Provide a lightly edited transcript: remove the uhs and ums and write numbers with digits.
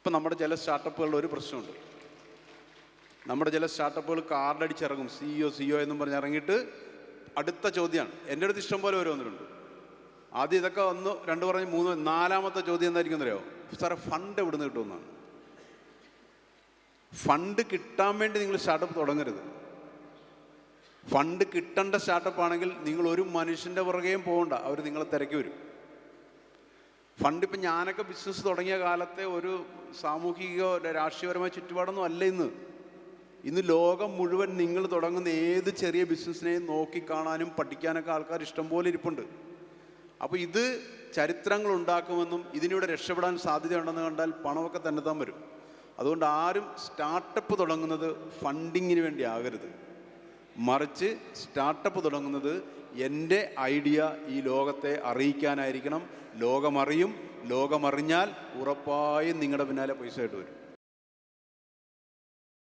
ഇപ്പം നമ്മുടെ ചില സ്റ്റാർട്ടപ്പുകളിൽ ഒരു പ്രശ്നമുണ്ട്. നമ്മുടെ ചില സ്റ്റാർട്ടപ്പുകൾ കാർഡടിച്ചിറങ്ങും, സിഇഒ എന്നും പറഞ്ഞ് ഇറങ്ങിയിട്ട് അടുത്ത ചോദ്യമാണ്. എൻ്റെ അടുത്ത് ഇഷ്ടം പോലെ വന്നിട്ടുണ്ട്. ആദ്യം ഇതൊക്കെ ഒന്ന് 2 പറഞ്ഞ് 3 4ാമത്തെ ചോദ്യം എന്തായിരിക്കും എന്നറിയോ? സാറേ ഫണ്ട് എവിടെ നിന്ന് കിട്ടുമെന്നാണ്. ഫണ്ട് കിട്ടാൻ വേണ്ടി നിങ്ങൾ സ്റ്റാർട്ടപ്പ് തുടങ്ങരുത്. ഫണ്ട് കിട്ടേണ്ട സ്റ്റാർട്ടപ്പ് ആണെങ്കിൽ നിങ്ങൾ ഒരു മനുഷ്യൻ്റെ പുറകെയും പോകണ്ട, അവർ നിങ്ങളെ തിരക്കി വരും. ഫണ്ട് ഇപ്പം ഞാനൊക്കെ ബിസിനസ് തുടങ്ങിയ കാലത്തെ ഒരു സാമൂഹികയോ രാഷ്ട്രീയപരമായ ചുറ്റുപാടൊന്നും അല്ല ഇന്ന് ലോകം മുഴുവൻ നിങ്ങൾ തുടങ്ങുന്ന ഏത് ചെറിയ ബിസിനസ്സിനെയും നോക്കിക്കാണാനും പഠിക്കാനൊക്കെ ആൾക്കാർ ഇഷ്ടംപോലെ ഇരിപ്പുണ്ട്. അപ്പോൾ ഇത് ചരിത്രങ്ങൾ ഉണ്ടാക്കുമെന്നും ഇതിലൂടെ രക്ഷപ്പെടാൻ സാധ്യതയുണ്ടെന്ന് കണ്ടാൽ പണമൊക്കെ തന്നെത്താൻ വരും. അതുകൊണ്ട് ആരും സ്റ്റാർട്ടപ്പ് തുടങ്ങുന്നത് ഫണ്ടിങ്ങിന് വേണ്ടി ആകരുത്. മറിച്ച് സ്റ്റാർട്ടപ്പ് തുടങ്ങുന്നത് എൻ്റെ ഐഡിയ ഈ ലോകത്തെ അറിയിക്കാനായിരിക്കണം. ലോകമറിയും. ലോകമറിഞ്ഞാൽ ഉറപ്പായും നിങ്ങളുടെ പിന്നാലെ പൈസ ആയിട്ട് വരും.